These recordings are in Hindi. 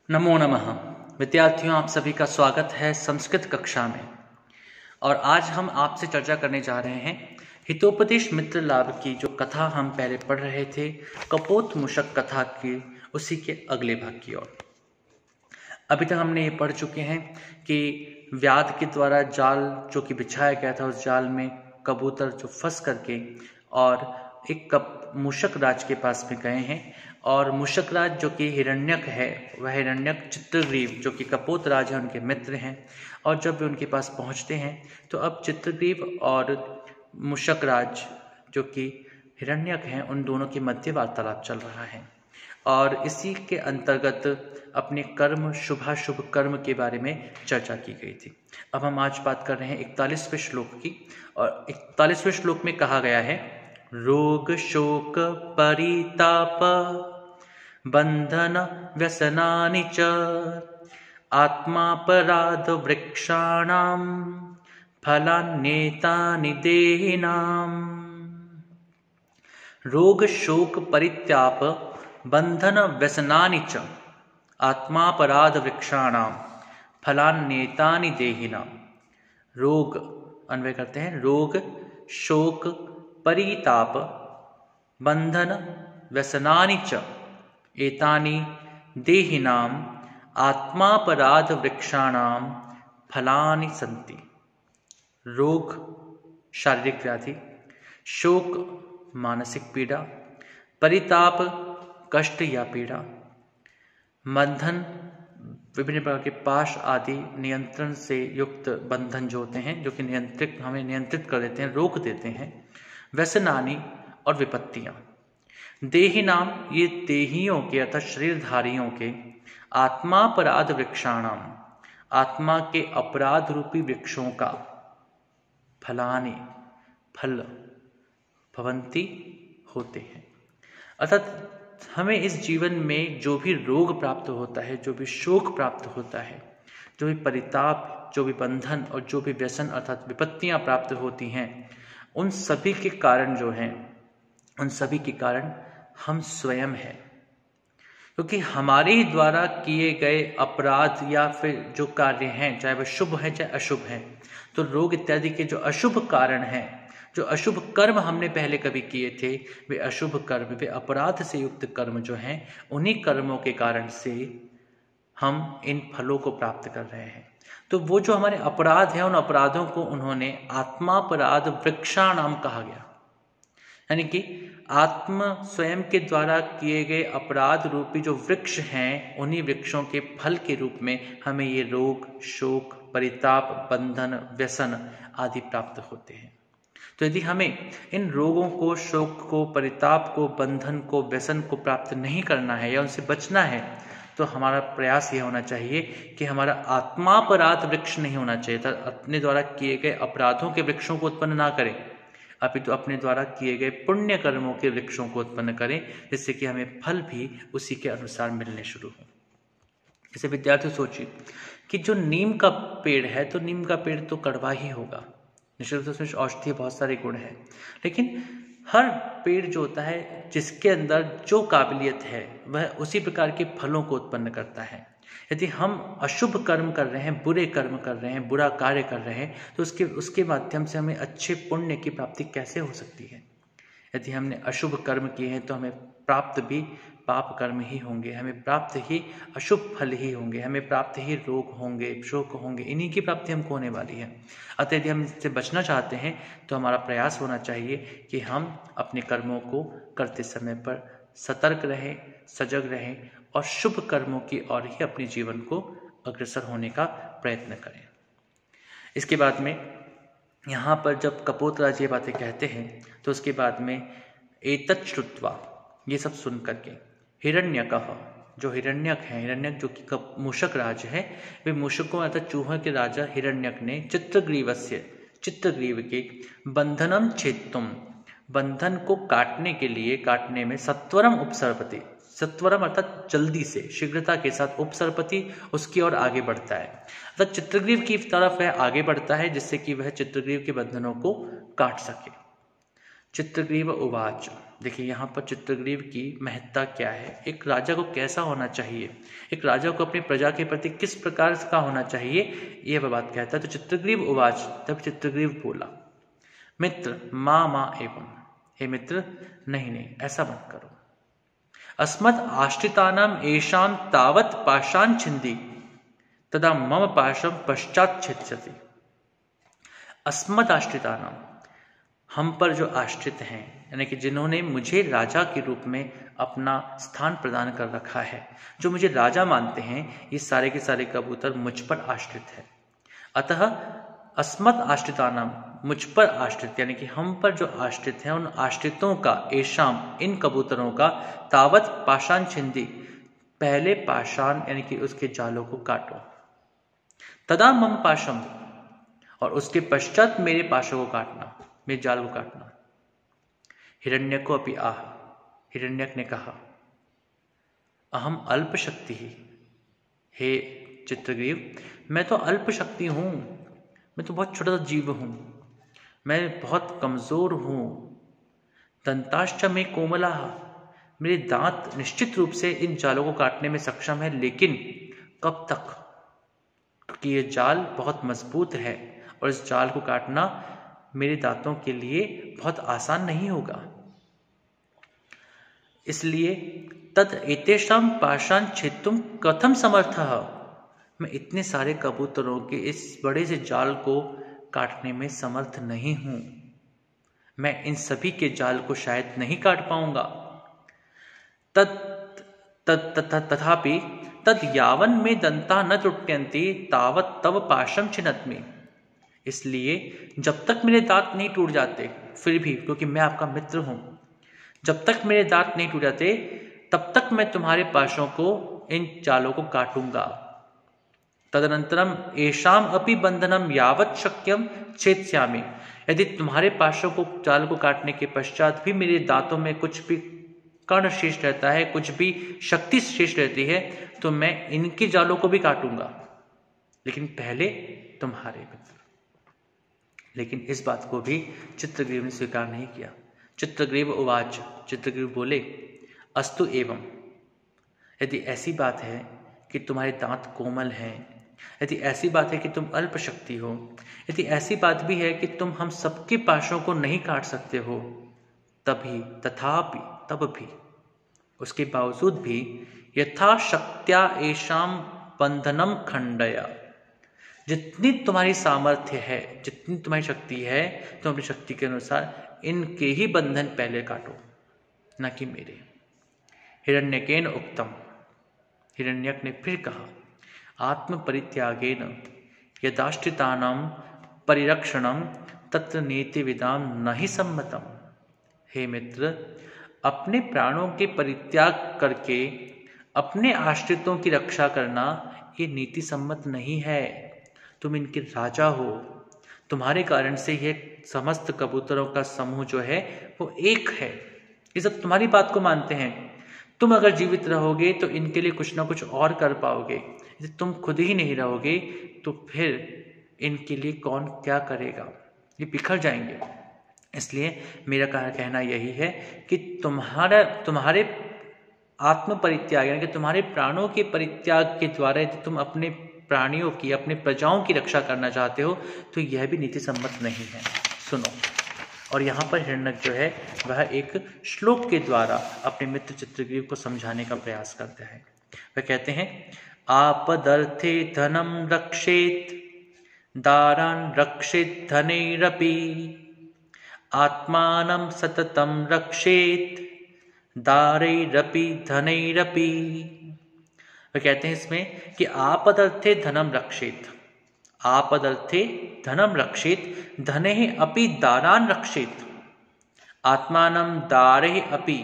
नमो नमः। विद्यार्थियों, आप सभी का स्वागत है संस्कृत कक्षा में। और आज हम आपसे चर्चा करने जा रहे हैं हितोपदेश मित्र लाभ की जो कथा हम पहले पढ़ रहे थे, कपोत मूषक कथा की, उसी के अगले भाग की ओर। अभी तक हमने ये पढ़ चुके हैं कि व्याध के द्वारा जाल जो कि बिछाया गया था, उस जाल में कबूतर जो फंस करके और एक मूषक राज के पास में गए हैं। और मूषक राज जो कि हिरण्यक है, वह हिरण्यक चित्रग्रीव जो कि कपोत राज है, उनके मित्र हैं। और जब वे उनके पास पहुंचते हैं तो अब चित्रग्रीव और मूषक राज जो कि हिरण्यक हैं, उन दोनों के मध्य वार्तालाप चल रहा है। और इसी के अंतर्गत अपने कर्म, शुभाशुभ कर्म के बारे में चर्चा की गई थी। अब हम आज बात कर रहे हैं 41वें श्लोक की। और 41वें श्लोक में कहा गया है, रोग शोक परिताप बंधन व्यसनानि च आत्मापराध वृक्षाणाम फलान्येतानि देहिनाम। रोग शोक परित्याप बंधन व्यसनानि च आत्मापराध वृक्षाणाम फलान्येतानि देहिनाम। रोग अन्वय करते हैं, रोग शोक परिताप बंधन व्यसनानि च एतानि देहिनाम आत्मापराध वृक्षाणाम फलानि सन्ति। रोग शारीरिक व्याधि, शोक मानसिक पीड़ा, परिताप कष्ट या पीड़ा, बंधन विभिन्न प्रकार के पाश आदि नियंत्रण से युक्त बंधन जो होते हैं, जो कि हमें नियंत्रित कर देते हैं, रोक देते हैं, व्यसनानि और विपत्तियां। देही नाम, ये देहियों के अर्थात शरीरधारियों के, आत्मापराध वृक्षाणाम, आत्मा के अपराध रूपी वृक्षों का, फलानि फल भवंती होते हैं। अर्थात हमें इस जीवन में जो भी रोग प्राप्त होता है, जो भी शोक प्राप्त होता है, जो भी परिताप, जो भी बंधन और जो भी व्यसन अर्थात विपत्तियां प्राप्त होती हैं, उन सभी के कारण जो हैं, उन सभी के कारण हम स्वयं हैं। क्योंकि हमारे ही द्वारा किए गए अपराध या फिर जो कार्य हैं, चाहे वह शुभ है चाहे अशुभ है, तो रोग इत्यादि के जो अशुभ कारण हैं, जो अशुभ कर्म हमने पहले कभी किए थे, वे अशुभ कर्म, वे अपराध से युक्त कर्म जो हैं, उन्हीं कर्मों के कारण से हम इन फलों को प्राप्त कर रहे हैं। तो वो जो हमारे अपराध हैं, उन अपराधों को उन्होंने आत्मापराध वृक्षाणाम कहा गया। यानी कि आत्म स्वयं के द्वारा किए गए अपराध रूपी जो वृक्ष हैं, उन्हीं वृक्षों के फल के रूप में हमें ये रोग शोक परिताप बंधन व्यसन आदि प्राप्त होते हैं। तो यदि हमें इन रोगों को, शोक को, परिताप को, बंधन को, व्यसन को प्राप्त नहीं करना है या उनसे बचना है, तो हमारा प्रयास यह होना चाहिए कि हमारा आत्मापराध वृक्ष नहीं होना चाहिए, अपने द्वारा किए गए अपराधों के वृक्षों को उत्पन्न ना करें, अपितु अपने द्वारा किए गए पुण्य कर्मों के वृक्षों को उत्पन्न करें, जिससे कि हमें फल भी उसी के अनुसार मिलने शुरू हो। जैसे विद्यार्थी सोचिए कि जो नीम का पेड़ है, तो नीम का पेड़ तो कड़वा ही होगा, निश्चित रूप से उसमें औषधीय बहुत सारे गुण हैं, लेकिन हर पेड़ जो होता है, जिसके अंदर जो काबिलियत है, वह उसी प्रकार के फलों को उत्पन्न करता है। यदि हम अशुभ कर्म कर रहे हैं, बुरे कर्म कर रहे हैं, बुरा कार्य कर रहे हैं, तो उसके माध्यम से हमें अच्छे पुण्य की प्राप्ति कैसे हो सकती है। यदि हमने अशुभ कर्म किए हैं, तो हमें प्राप्त भी पाप कर्म ही होंगे, हमें प्राप्त ही अशुभ फल ही होंगे, हमें प्राप्त ही रोग होंगे, शोक होंगे, इन्हीं की प्राप्ति हमको होने वाली है। अतः यदि हम इससे बचना चाहते हैं, तो हमारा प्रयास होना चाहिए कि हम अपने कर्मों को करते समय पर सतर्क रहें, सजग रहें और शुभ कर्मों की ओर ही अपने जीवन को अग्रसर होने का प्रयत्न करें। इसके बाद में यहाँ पर जब कपोत राज ये बातें कहते हैं, तो उसके बाद में एतत् श्रुत्वा, ये सब सुन करके, हिरण्यकः, जो हिरण्यक है, हिरण्यक जो कि मूषक राज है, वे मूषकों अर्थात चूहों के राजा हिरण्यक ने चित्रग्रीवस्य, चित्रग्रीव के बंधनम छेत्तुम, बंधन को काटने के लिए, काटने में सत्वरम उपसर्पति, सत्वरम अर्थात जल्दी से, शीघ्रता के साथ, उपसर्पति उसकी ओर आगे बढ़ता है, अर्थात चित्रग्रीव की तरफ वह आगे बढ़ता है, जिससे कि वह चित्रग्रीव के बंधनों को काट सके। चित्रग्रीव उवाच। देखिए यहाँ पर चित्रग्रीव की महत्ता क्या है, एक राजा को कैसा होना चाहिए, एक राजा को अपनी प्रजा के प्रति किस प्रकार का होना चाहिए, यह वह बात कहता है। तो चित्रग्रीव उवाच, तब चित्रग्रीव बोला, मित्र माँ माँ एवं, हे मित्र नहीं नहीं ऐसा मत करो। अस्मत् आश्रितानाम एषाम तावत पाषाण छिंदी तदा मम पाशम पश्चात छिद्यति। अस्मत् आश्रितानाम, हम पर जो आश्रित हैं, यानी कि जिन्होंने मुझे राजा के रूप में अपना स्थान प्रदान कर रखा है, जो मुझे राजा मानते हैं, ये सारे के सारे कबूतर मुझ पर आश्रित है। अतः अस्मत् आश्रितानाम, मुझ पर आश्रित, यानी कि हम पर जो आश्रित हैं, उन आश्रितों का, एशाम इन कबूतरों का, तावत पाषाण छिंदी, पहले पाषाण यानी कि उसके जालों को काटो, तदा मम पाशम, और उसके पश्चात मेरे पाशों को काटना, मेरे जाल को काटना। हिरण्यक को अपि आह, हिरण्यक ने कहा, अहम अल्प शक्ति ही, हे चित्रग्रीव मैं तो अल्प शक्ति हूं, मैं तो बहुत छोटा सा जीव हूं, मैं बहुत कमजोर हूं। दंताश्च में कोमला, मेरे दांत निश्चित रूप से इन जालों को काटने में सक्षम है, लेकिन कब तक, क्योंकि ये जाल बहुत मजबूत है और इस जाल को काटना मेरे दांतों के लिए बहुत आसान नहीं होगा। इसलिए तद एतेषाम पाषाण छेत्तुम कथम समर्थः, मैं इतने सारे कबूतरों के इस बड़े से जाल को काटने में समर्थ नहीं हूं, मैं इन सभी के जाल को शायद नहीं काट पाऊंगा। तथापि तद यावन में दंता न टुट्यन्ति तावत तव पाशम छिन्नत्मि, इसलिए जब तक मेरे दांत नहीं टूट जाते, फिर भी क्योंकि मैं आपका मित्र हूं, जब तक मेरे दांत नहीं टूट जाते तब तक मैं तुम्हारे पाशों को, इन जालों को काटूंगा। तदनंतरम एषाम अपि बंधनम यावत शक्यम छेत्स्यामि, यदि तुम्हारे पाशों को, जाल को काटने के पश्चात भी मेरे दांतों में कुछ भी कण शेष रहता है, कुछ भी शक्ति शेष रहती है, तो मैं इनके जालों को भी काटूंगा, लेकिन पहले तुम्हारे मित्र। लेकिन इस बात को भी चित्रग्रीव ने स्वीकार नहीं किया। चित्रग्रीव उवाच, चित्रग्रीव बोले, अस्तु एवं, यदि ऐसी बात है कि तुम्हारे दांत कोमल हैं, यदि ऐसी बात है कि तुम अल्प शक्ति हो, यदि ऐसी बात भी है कि तुम हम सबके पाशों को नहीं काट सकते हो, तभी तथापि, तब भी, उसके बावजूद भी, यथाशक्त्या एषाम बंधनम खंडया, जितनी तुम्हारी सामर्थ्य है, जितनी तुम्हारी शक्ति है, तुम अपनी शक्ति के अनुसार इनके ही बंधन पहले काटो, न कि मेरे। हिरण्यकेन उक्तम, हिरण्यक ने फिर कहा, आत्म परित्यागेन यदाश्रितानां परिरक्षणम तत्र नीति विदाम नहीं सम्मतम। हे मित्र, अपने प्राणों के परित्याग करके अपने आश्रितों की रक्षा करना ये नीति सम्मत नहीं है। तुम इनके राजा हो, तुम्हारे कारण से यह समस्त कबूतरों का समूह जो है वो एक है, ये सब तुम्हारी बात को मानते हैं। तुम अगर जीवित रहोगे तो इनके लिए कुछ ना कुछ और कर पाओगे, यदि तुम खुद ही नहीं रहोगे तो फिर इनके लिए कौन क्या करेगा, ये बिखर जाएंगे। इसलिए मेरा कहना यही है कि तुम्हारे आत्म परित्याग, यानी कि तुम्हारे प्राणों के परित्याग के द्वारा यदि तुम अपने प्राणियों की, अपने प्रजाओं की रक्षा करना चाहते हो तो यह भी नीति सम्मत नहीं है। सुनो। और यहाँ पर हिरण्यक जो है वह एक श्लोक के द्वारा अपने मित्र चित्रग्रीव को समझाने का प्रयास करते हैं। वह कहते हैं, आपदर्थे धनम रक्षेत दारान रक्षेत धनैरपि आत्मानं सततं रक्षेत दारैरपि धनैरपि। वह कहते हैं इसमें कि आपदर्थे धनम रक्षेत, आपदर्थे धनम रक्षेत धने अपि दारान रक्षेत आत्मानं दारे अपि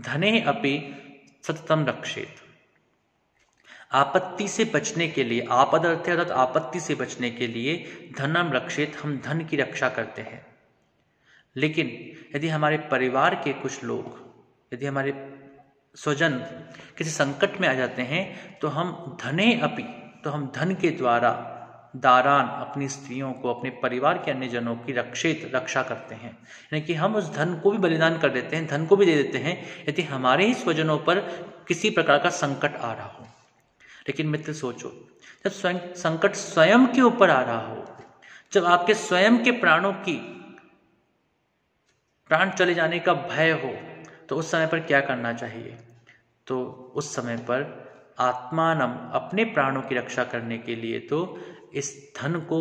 धने अपि सततम रक्षेत। आपत्ति से बचने के लिए, आपदर्थे अर्थात आपत्ति से बचने के लिए धनम रक्षेत, हम धन की रक्षा करते हैं। लेकिन यदि हमारे परिवार के कुछ लोग, यदि हमारे स्वजन किसी संकट में आ जाते हैं तो हम धने अपि, तो हम धन के द्वारा, दारान अपनी स्त्रियों को, अपने परिवार के अन्य जनों की रक्षा करते हैं। यानी कि हम उस धन को भी बलिदान कर देते हैं, धन को भी दे देते हैं यदि हमारे ही स्वजनों पर किसी प्रकार का संकट आ रहा हो। लेकिन मित्र सोचो, जब संकट स्वयं के ऊपर आ रहा हो, जब आपके स्वयं के प्राण चले जाने का भय हो, तो उस समय पर क्या करना चाहिए? तो उस समय पर आत्मानम, अपने प्राणों की रक्षा करने के लिए तो इस धन को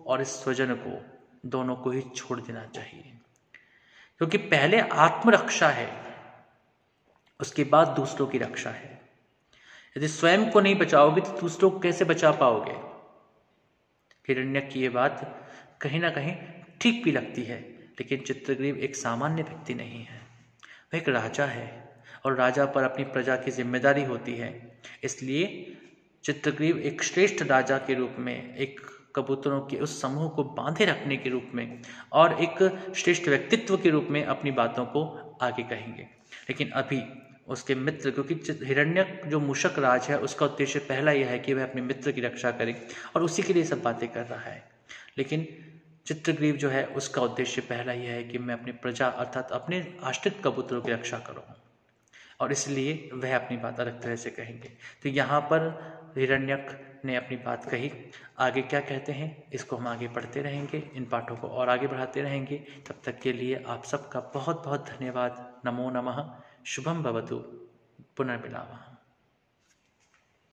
और इस स्वजन को, दोनों को ही छोड़ देना चाहिए। क्योंकि पहले आत्मरक्षा है, उसके बाद दूसरों की रक्षा है। यदि स्वयं को नहीं बचाओगे तो दूसरों को कैसे बचा पाओगे? हिरण्यक की ये बात कहीं ना कहीं ठीक भी लगती है, लेकिन चित्रग्रीव एक सामान्य व्यक्ति नहीं है, वह एक राजा है और राजा पर अपनी प्रजा की जिम्मेदारी होती है। इसलिए चित्रग्रीव एक श्रेष्ठ राजा के रूप में, एक कबूतरों के उस समूह को बांधे रखने के रूप में और एक श्रेष्ठ व्यक्तित्व के रूप में अपनी बातों को आगे कहेंगे। लेकिन अभी उसके मित्र, क्योंकि हिरण्यक जो मूषक राज है उसका उद्देश्य पहला यह है कि वह अपने मित्र की रक्षा करे और उसी के लिए सब बातें कर रहा है। लेकिन चित्रग्रीव जो है उसका उद्देश्य पहला यह है कि मैं अपनी प्रजा अर्थात अपने आश्रित कबूतरों की रक्षा करूँ, और इसलिए वह अपनी बात अलग तरह से कहेंगे। तो यहाँ पर हिरण्यक ने अपनी बात कही। आगे क्या कहते हैं इसको हम आगे पढ़ते रहेंगे, इन पाठों को और आगे बढ़ाते रहेंगे। तब तक के लिए आप सबका बहुत बहुत धन्यवाद। नमो नमः। शुभम भवतु। पुनर्मिलामः।